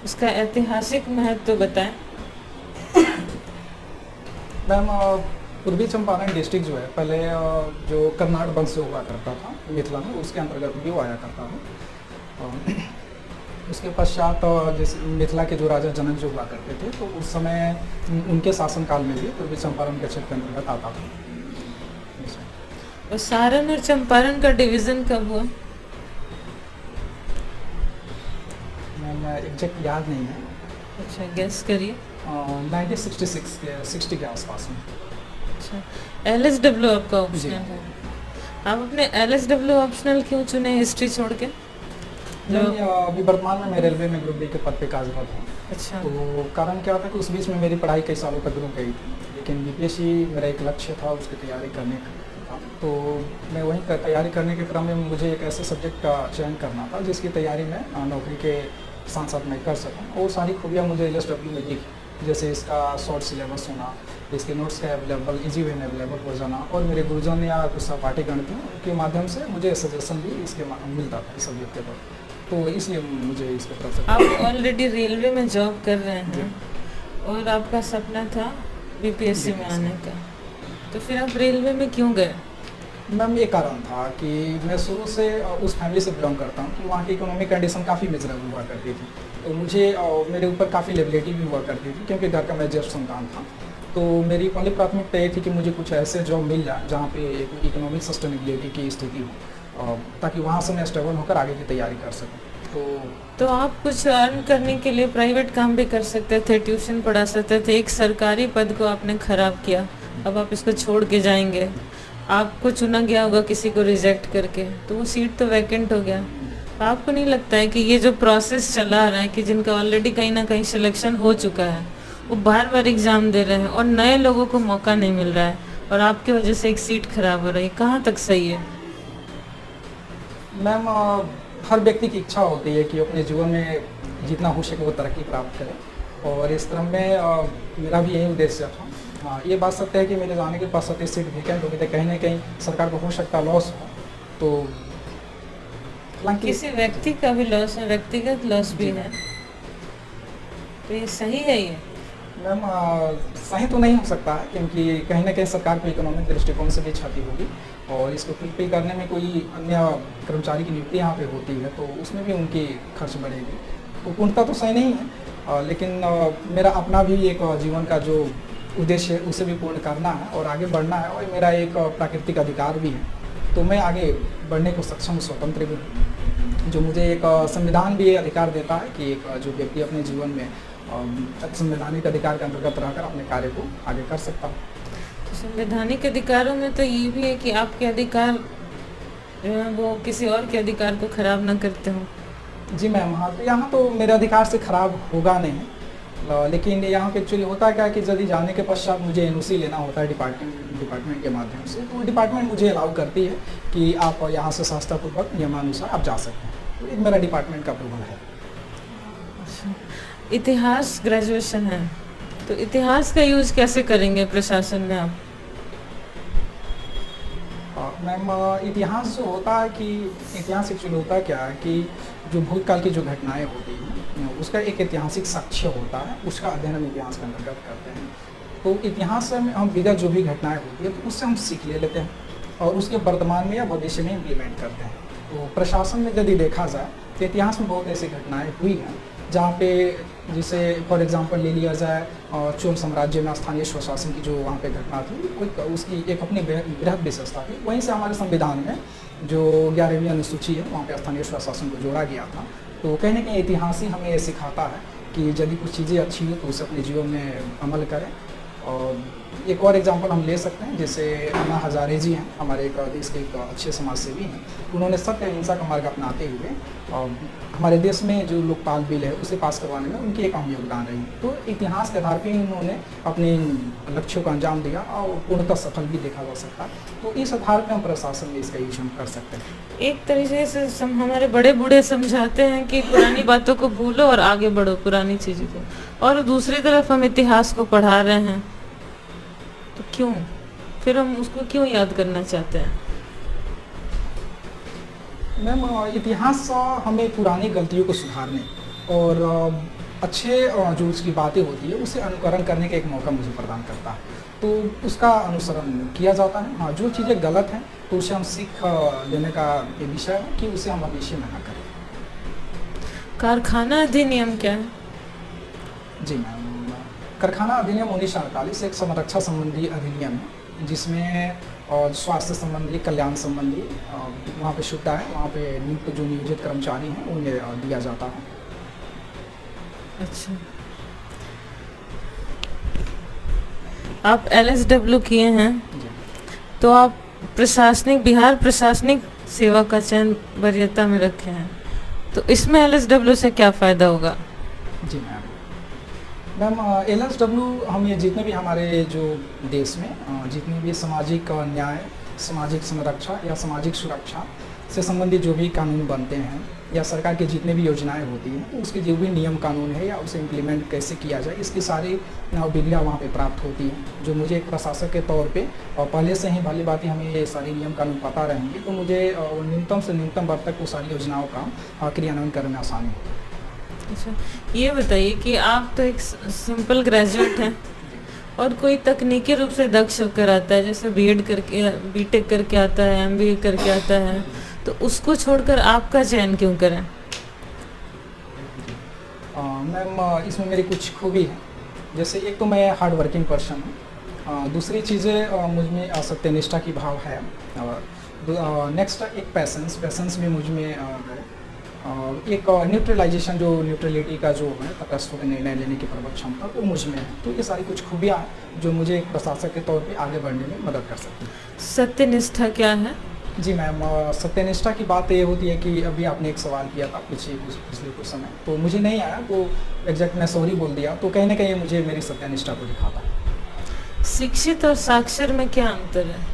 उसका ऐतिहासिक महत्व बताएं। मैम पूर्वी चंपारण डिस्ट्रिक्ट जो है पहले जो कर्नाट वंश जो हुआ करता था मिथिला में, उसके अंतर्गत भी वो आया करता था। उसके पश्चात जैसे मिथिला के जो राजा जनक जो हुआ करते थे, तो उस समय उनके शासनकाल में भी पूर्वी चंपारण के क्षेत्र के अंतर्गत आता था। और सारण और चंपारण का डिवीजन कब हुआ? मैम एग्जैक्ट याद नहीं है। अच्छा, गेस करिए। 1966 के 60 के आसपास में। अच्छा, LSW आपका जी। ऑप्शनल है। आप अपने LSW ऑप्शनल क्यों चुने हिस्ट्री छोड़ के? जो मैम अभी वर्तमान में मैं रेलवे में ग्रुप डी के पद पे कार्यरत हूँ। अच्छा, तो कारण क्या था कि उस बीच में मेरी पढ़ाई कई सालों तक रुक गई थी, लेकिन बीपीएससी मेरा एक लक्ष्य था, उसकी तैयारी करने का था। तो मैं वहीं तैयारी करने के क्रम में मुझे एक ऐसे सब्जेक्ट का चयन करना था जिसकी तैयारी मैं नौकरी के साथ साथ मैं कर सकूँ। वो सारी खूबियाँ मुझे LSW में दिखी, जैसे इसका शॉर्ट सिलेबस होना, इसके नोट्स का अवेलेबल ईजी वे में अवेलेबल हो जाना, और मेरे गुरुजन या कुछ सहपाठीगण थे उनके माध्यम से मुझे सजेशन भी इसके मिलता था इस सब्जेक्ट के पर। तो इसलिए मुझे इसके तरफ से आप ऑलरेडी रेलवे में जॉब कर रहे हैं और आपका सपना था बीपीएससी में आने का, तो फिर आप रेलवे में क्यों गए? मैम ये कारण था कि मैं शुरू से उस फैमिली से बिलोंग करता हूँ कि वहाँ की इकोनॉमिक कंडीशन काफ़ी मिजरेबल हुआ करती थी। तो मुझे मेरे ऊपर काफ़ी लेबिलिटी भी हुआ करती थी, क्योंकि घर का मैं ज्येष्ठ संतान था। तो मेरी पहली प्राथमिकता ये थी कि मुझे कुछ ऐसे जॉब मिल जाए जहाँ पे इकोनॉमिक सस्टेनेबिलिटी की स्थिति हो, ताकि वहाँ से मैं स्टेबल होकर आगे की तैयारी कर सकूँ। तो आप कुछ अर्न करने के लिए प्राइवेट काम भी कर सकते थे, ट्यूशन पढ़ा सकते थे। एक सरकारी पद को आपने खराब किया, अब आप इसको छोड़ के जाएंगे। आपको चुना गया होगा किसी को रिजेक्ट करके, तो वो सीट तो वैकेंट हो गया। तो आपको नहीं लगता है कि ये जो प्रोसेस चला आ रहा है कि जिनका ऑलरेडी कहीं ना कहीं सिलेक्शन हो चुका है, वो बार बार एग्जाम दे रहे हैं और नए लोगों को मौका नहीं मिल रहा है, और आपकी वजह से एक सीट खराब हो रही है, कहाँ तक सही है? मैम हर व्यक्ति की इच्छा होती है कि अपने जीवन में जितना हो सके वो तरक्की प्राप्त करे, और इस क्रम में मेरा भी यही उद्देश्य था। हाँ, ये बात सत्य है कि मेरे जाने के पास 37 सीट वेकेंट हो गई थी, कहीं ना कहीं सरकार को हो सकता लॉस हो। तो हालांकि किसी व्यक्ति का भी लॉस है, व्यक्तिगत लॉस भी है, तो ये सही है ये? मैम सही तो नहीं हो सकता है, क्योंकि कहीं ना कहीं सरकार को इकोनॉमिक दृष्टिकोण से भी क्षति होगी, और इसको फुलफिल करने में कोई अन्य कर्मचारी की नियुक्ति यहाँ पे होती है तो उसमें भी उनकी खर्च बढ़ेगी। तो पूर्णतः तो सही नहीं है, लेकिन मेरा अपना भी एक जीवन का जो उद्देश्य है उसे भी पूर्ण करना है और आगे बढ़ना है, और मेरा एक प्राकृतिक अधिकार भी है। तो मैं आगे बढ़ने को सक्षम स्वतंत्र भी हूँ, जो मुझे एक संविधान भी ये अधिकार देता है कि एक जो व्यक्ति अपने जीवन में संवैधानिक अधिकार के अंतर्गत रहकर अपने कार्य को आगे कर सकता हूँ। तो संवैधानिक अधिकारों में तो ये भी है कि आपके अधिकार जो है वो किसी और के अधिकार को खराब ना करते हो। जी मैम, हाँ, तो यहाँ तो मेरे अधिकार से खराब होगा नहीं, लेकिन यहाँ पे एक्चुअली होता क्या है कि यदि जाने के पश्चात मुझे NOC लेना होता है डिपार्टमेंट के माध्यम से, तो डिपार्टमेंट मुझे अलाउ करती है कि आप यहाँ से शास्त्रापूर्वक नियमानुसार आप जा सकते हैं। तो एक मेरा डिपार्टमेंट का अप्रूवल है। इतिहास ग्रेजुएशन है, तो इतिहास का यूज कैसे करेंगे प्रशासन में आप? मैम इतिहास जो होता है कि इतिहास एक्चुअली होता क्या है कि जो भूतकाल की जो घटनाएं होती हैं उसका एक ऐतिहासिक साक्ष्य होता है, उसका अध्ययन हम इतिहास के अंतर्गत करते हैं। तो इतिहास में हम विगत जो भी घटनाएं होती है तो उससे हम सीख ले लेते हैं और उसके वर्तमान में या भविष्य में इम्प्लीमेंट करते हैं। तो प्रशासन में यदि देखा जाए तो इतिहास में बहुत ऐसी घटनाएँ हुई हैं जहाँ पे, जिसे फॉर एग्जांपल ले लिया जाए चोल साम्राज्य में स्थानीय स्वशासन की जो वहाँ पे घटना थी, कोई उसकी एक अपनी बृहद विशेषता थी। वहीं से हमारे संविधान में जो 11वीं अनुसूची है वहाँ पे स्थानीय स्वशासन को जोड़ा गया था। तो कहीं ना कहीं इतिहास ही हमें ये सिखाता है कि यदि कुछ चीज़ें अच्छी हो तो उसे अपने जीवन में अमल करें। और एक और एग्जांपल हम ले सकते हैं, जैसे अन्ना हजारे जी हैं, हमारे एक देश के एक अच्छे समाज सेवी हैं। उन्होंने सत्य अहिंसा का मार्ग अपनाते हुए हमारे देश में जो लोकपाल बिल है उसे पास करवाने में उनकी एक अहम योगदान रही। तो इतिहास के आधार पर ही उन्होंने अपने लक्ष्यों को अंजाम दिया और पूर्णतः सफल भी देखा जा सकता है। तो इस आधार पर हम प्रशासन में इसका यूज हम कर सकते हैं। एक तरीके से हमारे बड़े बूढ़े समझाते हैं कि पुरानी बातों को भूलो और आगे बढ़ो, पुरानी चीज़ों को, और दूसरी तरफ हम इतिहास को पढ़ा रहे हैं, तो क्यों फिर हम उसको क्यों याद करना चाहते हैं? मैम इतिहास हमें पुरानी गलतियों को सुधारने और अच्छे जो उसकी बातें होती है उसे अनुकरण करने का एक मौका मुझे प्रदान करता है, तो उसका अनुसरण किया जाता है। हाँ, जो चीज़ें गलत हैं तो उसे हम सीख लेने का ये विषय है कि उसे हम भविष्य में ना करें। कारखाना अधिनियम क्या है? जी मैम, कारखाना अधिनियम 1948 एक संरक्षा संबंधी अधिनियम है, जिसमें स्वास्थ्य संबंधी, कल्याण संबंधी वहाँ पे सुविधा है, वहाँ पे नियुक्त जो नियोजित कर्मचारी हैं उन्हें दिया जाता है। अच्छा, आप LSW किए हैं जी तो आप प्रशासनिक, बिहार प्रशासनिक सेवा का चयन वरीयता में रखे हैं, तो इसमें LSW से क्या फ़ायदा होगा? जी मैम, LSW हम ये जितने भी हमारे जो देश में जितने भी सामाजिक न्याय, सामाजिक संरक्षा या सामाजिक सुरक्षा से संबंधित जो भी कानून बनते हैं या सरकार की जितने भी योजनाएं होती हैं, तो उसके जो भी नियम कानून है या उसे इम्प्लीमेंट कैसे किया जाए, इसकी सारी विधियाँ वहाँ पे प्राप्त होती हैं। जो मुझे एक प्रशासक के तौर पे पहले से ही भली बात हमें ये सारे नियम कानून पता रहेंगे, तो मुझे न्यूनतम से न्यूनतम वर्ग तक वो सारी योजनाओं का क्रियान्वयन करने में आसानी होगी। अच्छा, ये बताइए कि आप तो एक सिंपल ग्रेजुएट हैं और कोई तकनीकी रूप से दक्ष होकर आता है, जैसे बीएड करके, बीटेक करके आता है, एमबीए करके आता है, तो उसको छोड़कर आपका चयन क्यों करें? मैम, इसमें मेरी कुछ खूबी है। जैसे एक तो मैं हार्ड वर्किंग पर्सन हूँ, दूसरी चीज़ें मुझ में सत्यनिष्ठा की भाव है, और नेक्स्ट एक पैसेंस भी मुझ में है, और एक न्यूट्रलाइजेशन, जो न्यूट्रलिटी का जो है, तटस्थ होकर निर्णय लेने की प्रबल क्षमता, वो मुझ में है। तो ये सारी कुछ खूबियाँ हैं जो मुझे एक प्रशासक के तौर पे आगे बढ़ने में मदद कर सकती है। सत्यनिष्ठा क्या है? जी मैम, सत्यनिष्ठा की बात ये होती है कि अभी आपने एक सवाल किया था पिछले कुछ समय, तो मुझे नहीं आया, तो एग्जैक्ट मैं सॉरी बोल दिया, तो कहीं ना कहीं मुझे मेरी सत्यनिष्ठा को दिखाता है। शिक्षित और साक्षर में क्या अंतर है?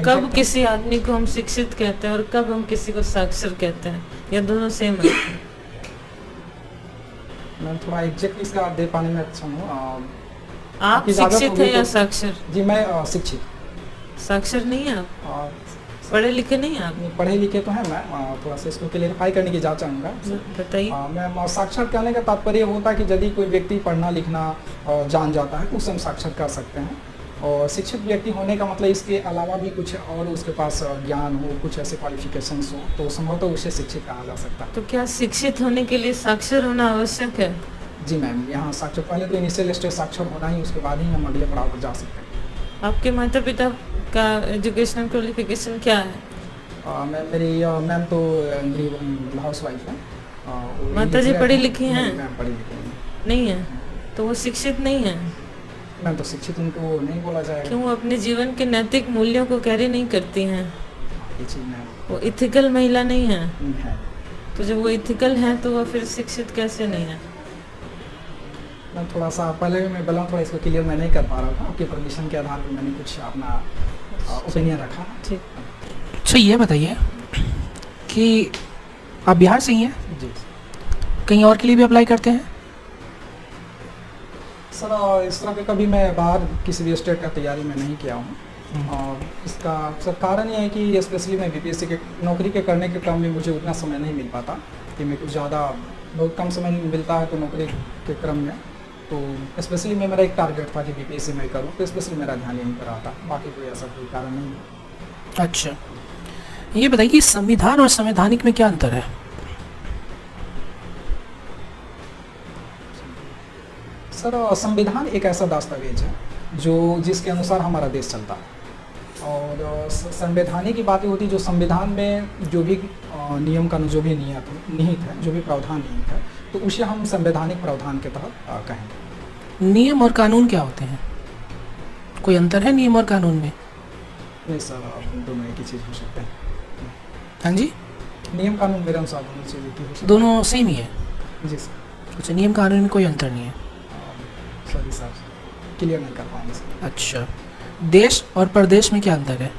कब किसी आदमी को हम शिक्षित कहते हैं और कब हम किसी को साक्षर कहते हैं, या दोनों सेम है? मैं थोड़ा एग्जैक्ट इसका दे पाने में अच्छा हूँ। आप शिक्षित हैं या साक्षर? जी मैं शिक्षित। साक्षर नहीं है आप? पढ़े लिखे नहीं हैं आप? पढ़े लिखे तो हैं मैं, थोड़ा सा इसको क्लियरिफाई करने की जांच चाहूँगा। बताइए। मैं साक्षर कहने का तात्पर्य होता है कि यदि कोई व्यक्ति पढ़ना लिखना जान जाता है तो उसे हम साक्षर कर सकते हैं, और शिक्षित व्यक्ति होने का मतलब इसके अलावा भी कुछ और उसके पास ज्ञान हो, कुछ ऐसे क्वालिफिकेशंस हो, तो संभवतः उसे शिक्षित कहा जा सकता है। तो क्या शिक्षित होने के लिए साक्षर होना आवश्यक है? जी मैम, यहाँ साक्षर पहले तो इनिशियल स्टेज साक्षर होना ही, उसके बाद ही हम अगले पड़ाव पर जा सकते हैं। आपके माता पिता का एजुकेशनल क्वालिफिकेशन क्या है? मैम तो मेरी हाउस वाइफ है। माता जी पढ़ी लिखी हैं? मैम पढ़ी लिखी नहीं है, तो वो शिक्षित नहीं है। मैम तो शिक्षित उनको नहीं बोला जाएगा। क्यों? वो अपने जीवन के नैतिक मूल्यों को कैरी नहीं करती हैं, ये चीज़ मैम वो इथिकल महिला नहीं है। है। तो जब वो इथिकल है तो वो फिर शिक्षित कैसे नहीं है? मैं थोड़ा सा पहले भी मैं बोला, थोड़ा इसको क्लियर मैं नहीं कर पा रहा था, आपके परमिशन के आधार पर मैंने कुछ अपना ओपिनियन रखा। ठीक। अच्छा, ये बताइए कि आप बिहार से ही हैं? जी कहीं और के लिए भी अप्लाई करते हैं? सर, इस तरह के कभी मैं बाहर किसी भी स्टेट का तैयारी में नहीं किया हूँ, और इसका सर कारण ये है कि स्पेशली मैं बीपीएससी के नौकरी के करने के क्रम में मुझे उतना समय नहीं मिल पाता, कि मैं कुछ ज़्यादा बहुत कम समय मिलता है तो नौकरी के क्रम में, तो स्पेशली मेरा एक टारगेट था कि बीपीएससी मैं करूँ, तो स्पेशली मेरा ध्यान यहीं पर आता, बाकी कोई ऐसा कोई कारण नहीं है। अच्छा, ये बताइए कि संविधान और संवैधानिक में क्या अंतर है? सर, संविधान एक ऐसा दस्तावेज है जो जिसके अनुसार हमारा देश चलता है, और संवैधानिक की बातें होती है जो संविधान में जो भी नियम कानून, जो भी निहित है, जो भी प्रावधान निहित है, तो उसे हम संवैधानिक प्रावधान के तहत कहेंगे। नियम और कानून क्या होते हैं? कोई अंतर है नियम और कानून में? नहीं सर, दोनों एक ही चीज़ हो सकते हैं। हाँ जी, नियम कानून मेरे अनुसार दोनों चीज़ एक ही हो सकते दोनों सेम ही है? हैं। जी सर। अच्छा, नियम कानून में कोई अंतर नहीं है? सॉरी सर, क्लियर नहीं कर पाएंगे सर। अच्छा, देश और प्रदेश में क्या अंतर है?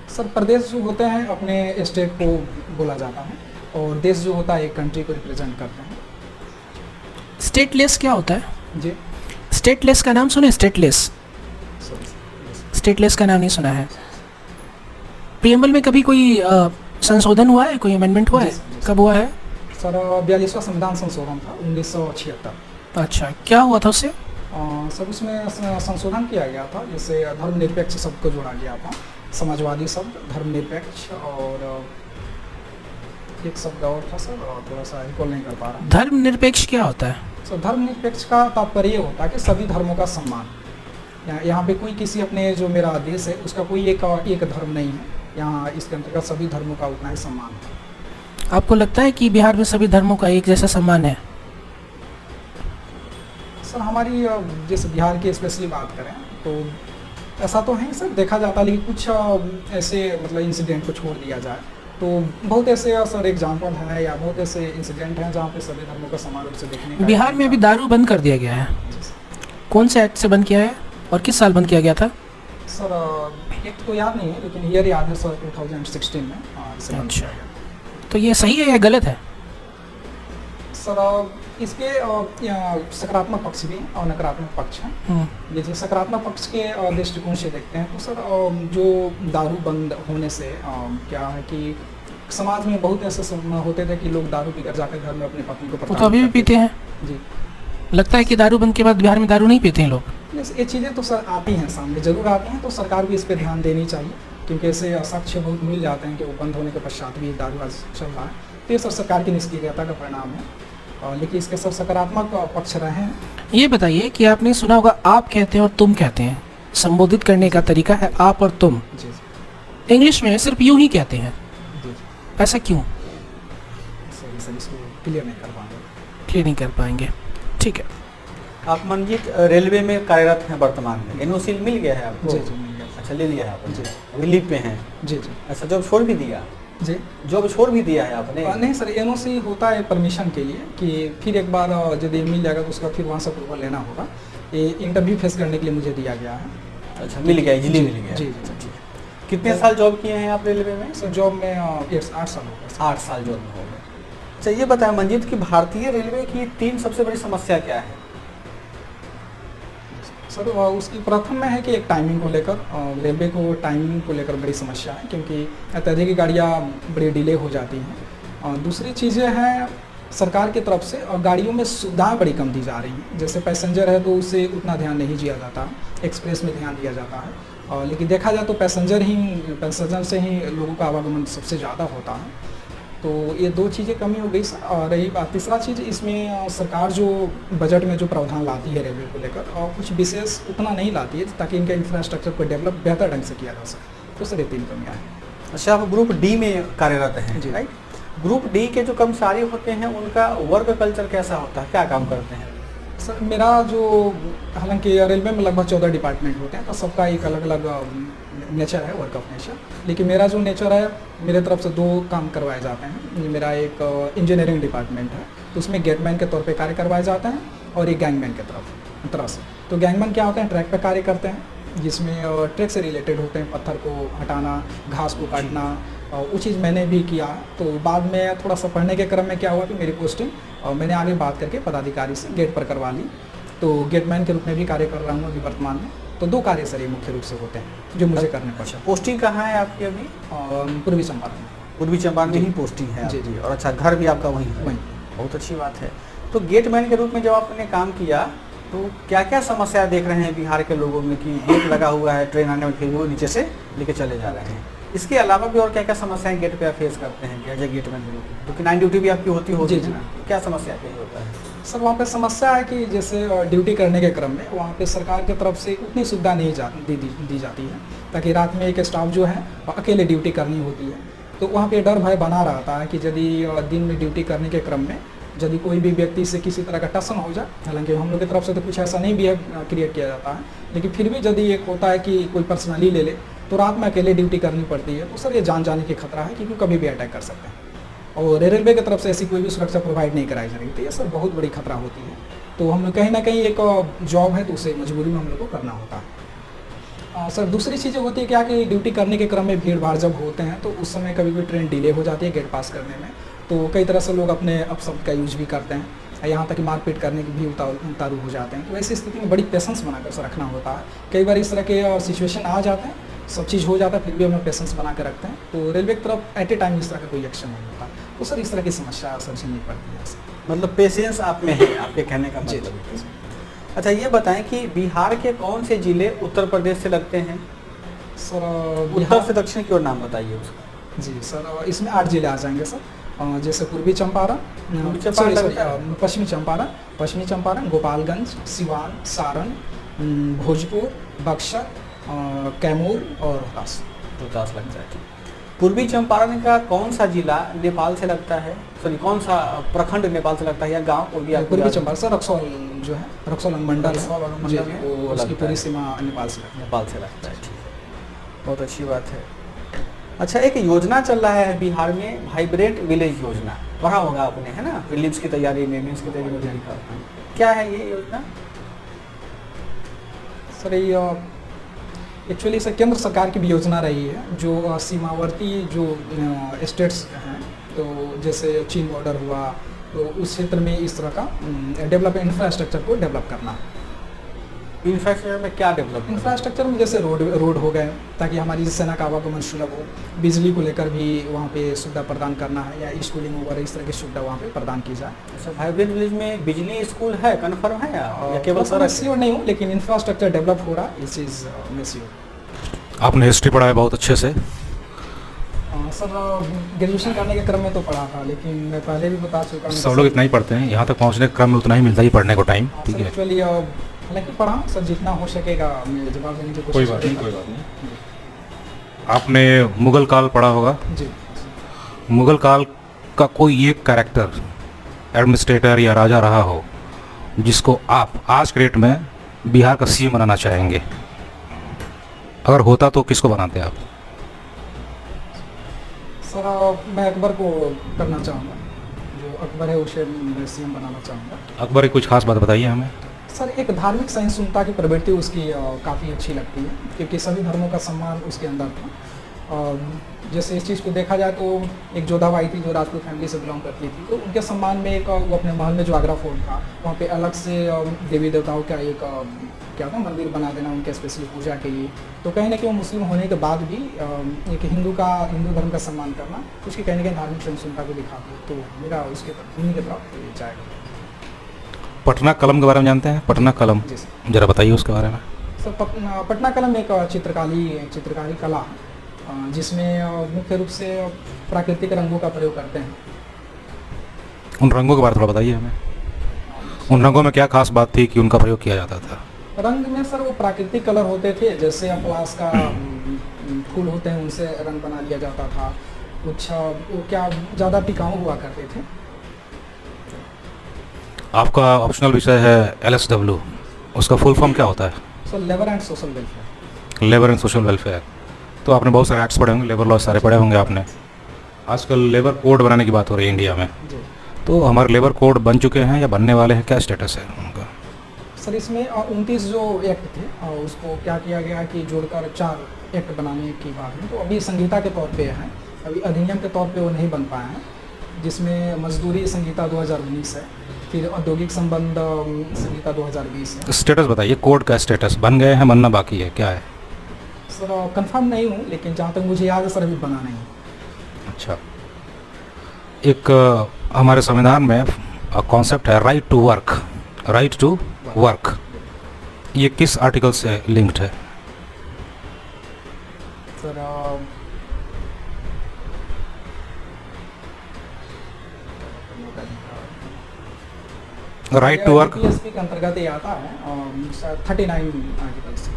सर, प्रदेश जो होते हैं अपने स्टेट को बोला जाता है, और देश जो होता है एक कंट्री को रिप्रेजेंट करते हैं। स्टेटलेस क्या होता है? जी स्टेटलेस का नाम सुने? Stateless, sorry sir. स्टेटलेस का नाम नहीं सुना है? प्रियम्बल में कभी कोई संशोधन हुआ है, कोई अमेंडमेंट हुआ है? जी। कब हुआ है? सर 42वां संविधान संशोधन था 1976। अच्छा, क्या हुआ था उससे? सर उसमें संशोधन किया गया था, जैसे धर्मनिरपेक्ष शब्द को जोड़ा गया था, समाजवादी शब्द, धर्मनिरपेक्ष, और एक शब्द और था सर, थोड़ा सा रिकॉल नहीं कर पा रहा। धर्मनिरपेक्ष क्या होता है? सर धर्मनिरपेक्ष का तात्पर्य होता है कि सभी धर्मों का सम्मान। यहाँ पे कोई किसी अपने जो मेरा देश है उसका कोई एक धर्म नहीं है, यहाँ इसके अंतर्गत सभी धर्मों का उतना ही सम्मान है। आपको लगता है कि बिहार में सभी धर्मों का एक जैसा सम्मान है? सर हमारी जैसे बिहार की स्पेशली बात करें तो ऐसा तो है सर, देखा जाता है, लेकिन कुछ ऐसे मतलब इंसिडेंट को छोड़ दिया जाए तो बहुत ऐसे सर एग्जाम्पल है या बहुत ऐसे इंसिडेंट हैं जहाँ पे सभी धर्मों का समान रूप से देखने का। बिहार में अभी दारू बंद कर दिया गया है, कौन से एक्ट से बंद किया है और किस साल बंद किया गया था? सर एक तो याद नहीं है, लेकिन ईयर याद है सर 2016 में इसे बंद किया गया। तो ये सही है या गलत है? सर इसके सकारात्मक पक्ष भी और नकारात्मक पक्ष हैं। जैसे सकारात्मक पक्ष के दृष्टिकोण से देखते हैं तो सर जो दारू बंद होने से क्या है कि समाज में बहुत ऐसे होते थे कि लोग दारू पीकर जाकर घर में अपनी पत्नी को वो तो अभी भी पीते हैं। जी, लगता है कि दारू बंद के बाद बिहार में दारू नहीं पीते हैं लोग? ये चीज़ें तो सर आती हैं सामने, जरूर आती हैं, तो सरकार भी इस पर ध्यान देनी चाहिए, क्योंकि ऐसे साक्ष्य बहुत मिल जाते हैं कि वो बंद होने के पश्चात भी दारू आज चल रहा है। तो ये सब सरकार की निष्क्रियता का परिणाम है, लेकिन इसके सब सकारात्मक पक्ष रहे हैं। ये बताइए कि आपने सुना होगा आप कहते हैं और तुम कहते हैं, संबोधित करने का तरीका है आप और तुम। जी इंग्लिश में सिर्फ यूं ही कहते हैं, जी ऐसा क्यों? सर इसको क्लियर नहीं कर पाएंगे। क्लियर नहीं कर पाएंगे, ठीक है। आप मंजीत रेलवे में कार्यरत हैं वर्तमान में, एनओसी मिल गया है आपको? जी मिल गया। अच्छा, ले लिया है आपने? जी। अभी लीव पे हैं? जी अच्छा, जॉब छोड़ भी दिया? जी जॉब छोड़ भी दिया है आपने? नहीं सर, एनओसी होता है परमिशन के लिए कि फिर एक बार यदि मिल जाएगा तो उसका फिर वहाँ से अप्रूवल लेना होगा। ये इंटरव्यू फेस करने के लिए मुझे दिया गया है। अच्छा, मिल गया, इजीली मिल गया? जी अच्छा, ठीक है। कितने साल जॉब किए हैं आप रेलवे में? सर जॉब में 8 साल हो गए। 8 साल जॉब में हो गए। अच्छा, ये बताएं मंजीत कि भारतीय रेलवे की 3 सबसे बड़ी समस्या क्या है? सर उसकी प्रथम में है कि एक टाइमिंग को लेकर, रेलवे को टाइमिंग को लेकर बड़ी समस्या है, क्योंकि अत्यधिक गाड़ियाँ बड़ी डिले हो जाती हैं। दूसरी चीज़ें हैं सरकार की तरफ से, और गाड़ियों में सुविधाएं बड़ी कम दी जा रही हैं। जैसे पैसेंजर है तो उसे उतना ध्यान नहीं दिया जाता, एक्सप्रेस में ध्यान दिया जाता है, लेकिन देखा जाए तो पैसेंजर से ही लोगों का आवागमन सबसे ज़्यादा होता है। तो ये 2 चीज़ें कमी हो गई। और रही बात तीसरा चीज़, इसमें सरकार जो बजट में जो प्रावधान लाती है रेलवे को लेकर, और कुछ विशेष उतना नहीं लाती है ताकि इनका इंफ्रास्ट्रक्चर को डेवलप बेहतर ढंग से किया जा सके। तो सर ये 3 कमियाँ हैं। अच्छा, आप ग्रुप डी में कार्यरत हैं, जी। राइट? ग्रुप डी के जो कर्मचारी होते हैं उनका वर्क कल्चर कैसा होता है, क्या काम करते हैं? सर मेरा जो, हालांकि रेलवे में लगभग 14 डिपार्टमेंट होते हैं, तो सबका एक अलग अलग नेचर है, वर्क ऑफ नेचर। लेकिन मेरा जो नेचर है, मेरे तरफ से 2 काम करवाए जाते हैं। मेरा एक इंजीनियरिंग डिपार्टमेंट है, तो उसमें गेटमैन के तौर पे कार्य करवाए जाते हैं, और एक गैंगमैन के तरफ से। तो गैंगमैन क्या होते हैं, ट्रैक पे कार्य करते हैं, जिसमें ट्रैक से रिलेटेड होते हैं, पत्थर को हटाना, घास को काटना, वो चीज़ मैंने भी किया। तो बाद में थोड़ा सा पढ़ने के क्रम में क्या हुआ कि मेरी पोस्टिंग मैंने आगे बात करके पदाधिकारी से गेट पर करवा ली, तो गेटमैन के रूप में भी कार्य कर रहा हूँ अभी वर्तमान में। तो 2 कार्य सर ये मुख्य रूप से होते हैं जो मुझे करने पड़े। पोस्टिंग कहाँ है आपकी अभी? पूर्वी चंपारण। पूर्वी चंपारण में ही पोस्टिंग है जी, आपकी। जी। और अच्छा, घर भी आपका वहीं है? वहीं। बहुत अच्छी बात है। तो गेटमैन के रूप में जब आपने काम किया तो क्या क्या समस्या देख रहे हैं बिहार के लोगों में कि गेट लगा हुआ है, ट्रेन आने में फिर वो नीचे से लेके चले जा रहे हैं? इसके अलावा भी और क्या क्या समस्याएं गेट पे आप फेस करते हैं एज ए गेटमैन के रूप में? क्योंकि नाइट ड्यूटी भी आपकी होती होगी जी। ना, क्या समस्या क्या होता है? सर वहाँ पे समस्या है कि जैसे ड्यूटी करने के क्रम में वहाँ पे सरकार की तरफ से उतनी सुविधा नहीं दी जाती है, ताकि रात में एक स्टाफ जो है अकेले ड्यूटी करनी होती है। तो वहाँ पे डर भय बना रहता है कि यदि दिन में ड्यूटी करने के क्रम में यदि कोई भी व्यक्ति से किसी तरह का टसन हो जाए, हालांकि हम लोग की तरफ से तो कुछ ऐसा नहीं भी क्रिएट किया जाता है, लेकिन फिर भी यदि एक होता है कि कोई पर्सनली ले ले तो रात में अकेले ड्यूटी करनी पड़ती है, तो सर ये जान जाने की खतरा है, क्योंकि कभी भी अटैक कर सकते हैं। और रेलवे की तरफ से ऐसी कोई भी सुरक्षा प्रोवाइड नहीं कराई जा रही, तो ये सर बहुत बड़ी खतरा होती है। तो हम लोग कहीं ना कहीं एक जॉब है तो उसे मजबूरी में हम लोग को करना होता है। सर दूसरी चीज़ें होती है क्या कि ड्यूटी करने के क्रम में भीड़ भाड़ जब होते हैं तो उस समय कभी भी ट्रेन डिले हो जाती है गेट पास करने में, तो कई तरह से लोग अपने अपशब्द का यूज भी करते हैं, यहाँ तक कि मारपीट करने की भी उतारू हो जाते हैं। तो ऐसी स्थिति में बड़ी पेशेंस बनाकर से रखना होता है। कई बार इस तरह के सिचुएशन आ जाते हैं, सब चीज़ हो जाता है फिर भी हम लोग पेशेंस बना के रखते हैं। तो रेलवे की तरफ एट ए टाइम इस तरह का कोई एक्शन नहीं होता, तो सर इस तरह की समस्या सर झेलनी पड़ती है सर। मतलब पेशेंस आप में है, आपके कहने का जी मतलब है। जी अच्छा ये बताएं कि बिहार के कौन से जिले उत्तर प्रदेश से लगते हैं? सर उत्तर बिहार से दक्षिण की ओर नाम बताइए उसका। जी सर, इसमें 8 जिले आ जाएंगे सर। जैसे पूर्वी चंपारण, पश्चिमी चंपारण, गोपालगंज, सिवान, सारण, भोजपुर, बक्सर, कैमूर और रोहतास। लगता है। पूर्वी चंपारण का कौन सा जिला नेपाल से लगता है, सॉरी कौन सा प्रखंड नेपाल से लगता है या गांव? पूर्वी चंपारण सर रक्सौल जो है, रक्सौल अनुमंडल रक्सौल अनुमंडल जी, है, वो वो उसकी लगता पूरी है। सीमा नेपाल से लगती है। नेपाल से लगता है, ठीक है, बहुत अच्छी बात है। अच्छा एक योजना चल रहा है बिहार में, वाइब्रेंट विलेज योजना, पढ़ा होगा आपने है ना, प्रीलिम्स की तैयारी में, मेंस की तैयारी में देखा होगा। क्या है ये योजना? सर ये एक्चुअली सर केंद्र सरकार की भी योजना रही है, जो सीमावर्ती जो स्टेट्स हैं, तो जैसे चीन बॉर्डर हुआ, तो उस क्षेत्र में इस तरह का इंफ्रास्ट्रक्चर को डेवलप करना। इंफ्रास्ट्रक्चर में क्या डेवलप? इंफ्रास्ट्रक्चर में जैसे रोड हो गए, ताकि हमारी सेना का आवागमन सुलभ हो, बिजली को लेकर भी वहाँ पे सुविधा प्रदान करना है, या स्कूलिंग वगैरह इस तरह की सुविधा वहाँ पे प्रदान की जाए। अच्छा वाइब्रेंट विलेज में बिजली स्कूल है, कन्फर्म है या केवल मैं श्योर नहीं हूँ, लेकिन इंफ्रास्ट्रक्चर डेवलप हो रहा है, इस चीज़ में श्योर। आपने हिस्ट्री पढ़ा है बहुत अच्छे से। सर ग्रेजुएशन करने के क्रम में तो पढ़ा था, लेकिन मैं पहले भी बता चुका हूँ। सब लोग इतना ही पढ़ते हैं, यहाँ तक पहुँचने के क्रम में उतना ही मिलता ही पढ़ने को टाइम। ठीक है, एक्चुअली हालांकि पढ़ा हूँ सर, जितना हो सकेगा मैं जवाब देने की कोशिश करूँगा। कोई बात नहीं। आपने मुगल काल पढ़ा होगा। जी मुगल काल का कोई एक कैरेक्टर एडमिनिस्ट्रेटर या राजा रहा हो जिसको आप आज के डेट में बिहार का सीएम बनाना चाहेंगे, अगर होता तो किसको बनाते आप? सर मैं अकबर को करना चाहूँगा, जो अकबर है उसे मैं सीएम बनाना चाहूँगा। अकबर की कुछ खास बात बताइए हमें। सर एक धार्मिक सहिष्णुता की प्रवृत्ति उसकी काफ़ी अच्छी लगती है, क्योंकि सभी धर्मों का सम्मान उसके अंदर था। जैसे इस चीज़ को देखा जाए तो एक जोधाबाई थी जो राजपूत फैमिली से बिलोंग करती थी, तो उनके सम्मान में एक वो अपने महल में जो आगरा फोर्ट था वहाँ पे अलग से देवी देवताओं का एक क्या था मंदिर बना देना उनके स्पेशली पूजा के लिए। तो कहीं ना कहीं वो मुस्लिम होने के बाद भी एक हिंदू धर्म का सम्मान करना उसकी कहीं ना कहीं धार्मिक सहिष्णुता को दिखाती है। तो मेरा उसके उन्हीं के तरफ जाएगा। पटना कलम के बारे में जानते हैं? पटना कलम जी सर। जरा बताइए उसके बारे में। सर पटना कलम एक चित्रकारी कला है, जिसमें मुख्य रूप से प्राकृतिक रंगों का प्रयोग करते हैं। उन रंगों के बारे में थोड़ा बताइए हमें। उन रंगों में क्या खास बात थी कि उनका प्रयोग किया जाता था? रंग में सर वो प्राकृतिक कलर होते थे, जैसे पलाश का फूल होते हैं उनसे रंग बना लिया जाता था। कुछ वो क्या ज़्यादा टिकाऊ हुआ करते थे। आपका ऑप्शनल विषय है LSW, उसका फुल फॉर्म क्या होता है? Sir labour and social welfare. Labour and social welfare. तो आपने बहुत सारे एक्ट्स पढ़े होंगे, लेबर लॉ सारे पढ़े होंगे आपने। आजकल लेबर कोड बनाने की बात हो रही है इंडिया में, जी तो हमारे लेबर कोड बन चुके हैं या बनने वाले हैं? क्या स्टेटस है उनका? सर इसमें 29 जो एक्ट थे उसको क्या किया गया कि जोड़कर 4 एक्ट बनाने की बात है। तो अभी संहिता के तौर पे है, अभी अधिनियम के तौर पे वो नहीं बन पाए हैं, जिसमें मजदूरी संहिता 2019 है, फिर औद्योगिक संबंध संहिता 2020 है। स्टेटस बताइए, कोड का स्टेटस बन गए हैं, बनना बाकी है, क्या है? सर कंफर्म नहीं हूँ, लेकिन जहाँ तक मुझे याद है सर अभी बना नहीं। अच्छा, एक हमारे संविधान में कॉन्सेप्ट है right to work. Right to work, ये किस आर्टिकल से लिंक्ड है? सर राइट टू वर्क के अंतर्गत ये आता है 39 आर्टिकल से।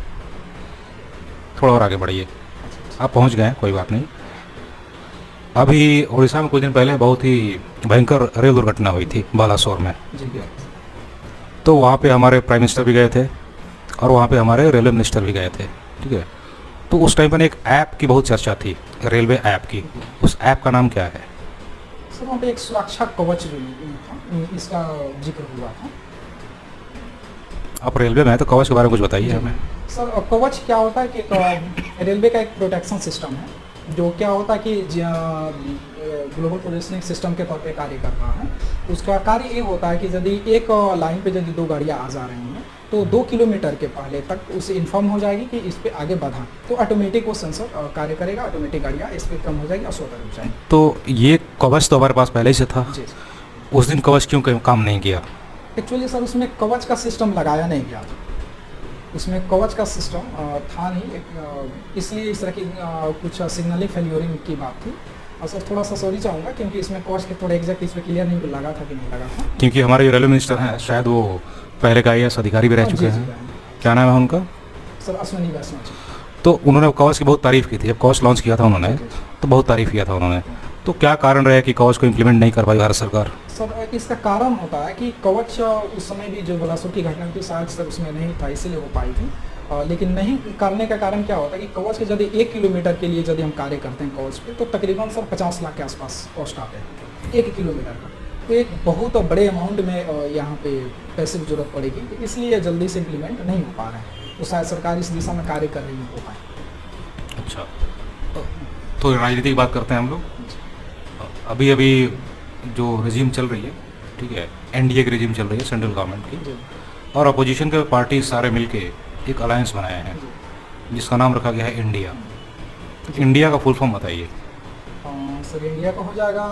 थोड़ा और आगे बढ़िए, आप पहुंच गए हैं, कोई बात नहीं। अभी उड़ीसा में कुछ दिन पहले बहुत ही भयंकर रेल दुर्घटना हुई थी बालासोर में। जी तो वहाँ पे हमारे प्राइम मिनिस्टर भी गए थे और वहाँ पे हमारे रेलवे मिनिस्टर भी गए थे, ठीक है। तो उस टाइम पर एक ऐप की बहुत चर्चा थी, रेलवे ऐप की। उस ऐप का नाम क्या है? सर वहाँ पे एक सुरक्षा कवच जो इसका जिक्र हुआ था। आप रेलवे में हैं तो कवच के बारे में कुछ बताइए हमें। सर कवच क्या होता है कि रेलवे का एक प्रोटेक्शन सिस्टम है, जो क्या होता है कि ग्लोबल पोजिशनिंग सिस्टम के तौर पे कार्य कर रहा है। उसका कार्य ये होता है कि यदि एक लाइन पे यदि 2 गाड़ियाँ आ जा रही हैं, तो 2 किलोमीटर के पहले तक उसे इन्फॉर्म हो जाएगी कि इस पे आगे बढ़ा, तो ऑटोमेटिक वो सेंसर कार्य करेगा, ऑटोमेटिक गाड़ियाँ स्पीड कम हो जाएगी और स्वतः रुक जाएगी। तो ये कवच तो हमारे पास पहले से था, जी उस दिन कवच क्यों काम नहीं किया? एक्चुअली सर उसमें कवच का सिस्टम लगाया नहीं गया था, उसमें कवच का सिस्टम था नहीं, इसलिए इस तरह की कुछ सिग्नलिंग फेल्योरिंग की बात थी। और सर थोड़ा सा सॉरी चाहूँगा क्योंकि इसमें कवच के थोड़ा एग्जैक्ट इस पर क्लियर नहीं लगा था कि नहीं लगा था। क्योंकि हमारे जो रेलवे मिनिस्टर हैं शायद वो पहले का IAS अधिकारी भी रह चुके हैं, क्या नाम है उनका? सर अश्विनी वैष्णव जी। तो उन्होंने कवच की बहुत तारीफ़ की थी, जब कवच लॉन्च किया था उन्होंने तो बहुत तारीफ़ किया था उन्होंने। तो क्या कारण रहा कि कवच को इम्प्लीमेंट नहीं कर पाई भारत सरकार? सर इसका कारण होता है कि कवच उस समय भी जो बलासुर की घटना थी शायद सर उसमें नहीं था, इसीलिए हो पाई थी। लेकिन नहीं करने का कारण क्या होता है कि कवच के यदि 1 किलोमीटर के लिए यदि हम कार्य करते हैं कवच पे, तो तकरीबन सर 50 लाख के आसपास कॉस्ट आते हैं 1 किलोमीटर का। तो एक बहुत बड़े अमाउंट में यहाँ पे पैसे की जरूरत पड़ेगी, तो इसलिए जल्दी से इम्प्लीमेंट नहीं हो पा रहे हैं। तो शायद सरकार इस दिशा में कार्य कर रही हो पाए। अच्छा, तो राजनीति की बात करते हैं हम लोग। अभी अभी जो रेजिम चल रही है, ठीक है, NDA की रेजिम चल रही है सेंट्रल गवर्नमेंट की, और अपोजिशन के पार्टी सारे मिलके एक अलायंस बनाए हैं जिसका नाम रखा गया है इंडिया। इंडिया का फुल फॉर्म बताइए। सर इंडिया का हो जाएगा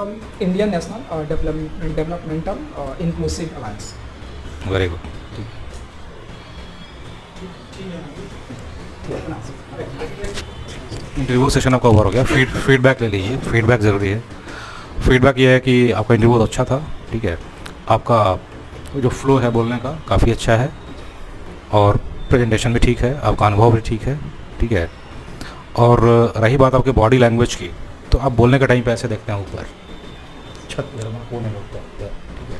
Indian national developmental inclusive alliance. Very good. Interview session आपका ओवर हो गया, फीडबैक ले लीजिए, फीडबैक ज़रूरी है। फीडबैक ये है कि आपका इंटरव्यू बहुत अच्छा था, ठीक है, आपका जो फ्लो है बोलने का काफ़ी अच्छा है, और प्रेजेंटेशन भी ठीक है, आपका अनुभव भी ठीक है, ठीक है। और रही बात आपके बॉडी लैंग्वेज की, तो आप बोलने के टाइम पे ऐसे देखते हैं ऊपर छत कोने में ऊपर, ठीक है,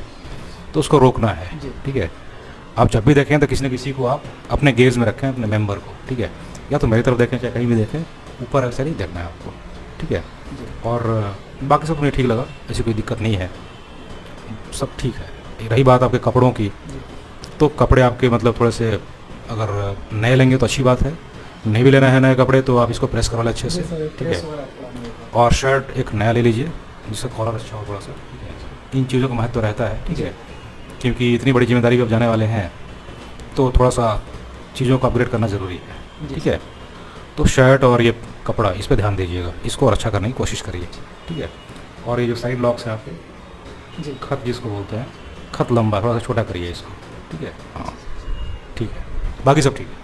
तो उसको रोकना है, ठीक है। आप जब भी देखें तो किसी न किसी को आप अपने गेज में रखें, अपने मेंबर को, ठीक है, या तो मेरी तरफ देखें चाहे कहीं भी देखें, ऊपर ऐसे नहीं देखना है आपको, ठीक है। और बाकी सब मुझे ठीक लगा, ऐसी कोई दिक्कत नहीं है, सब ठीक है। रही बात आपके कपड़ों की, तो कपड़े आपके मतलब थोड़े से अगर नए लेंगे तो अच्छी बात है, नहीं भी लेना है नए कपड़े तो आप इसको प्रेस करा लें अच्छे से, ठीक है। और शर्ट एक नया ले लीजिए जिसका कॉलर अच्छा हो थोड़ा सा, ठीक है। इन चीज़ों का महत्व रहता है, ठीक है, क्योंकि इतनी बड़ी जिम्मेदारी पे आप जाने वाले हैं, तो थोड़ा सा चीज़ों को अपग्रेड करना ज़रूरी है, ठीक है। तो शर्ट और ये कपड़ा, इस पर ध्यान दीजिएगा, इसको और अच्छा करने की कोशिश करिए, ठीक है। और ये जो साइड लॉक्स हैं आपके, जी खत जिसको बोलते हैं, खत लंबा थोड़ा सा छोटा करिए इसको, ठीक है, हाँ ठीक है, बाकी सब ठीक है।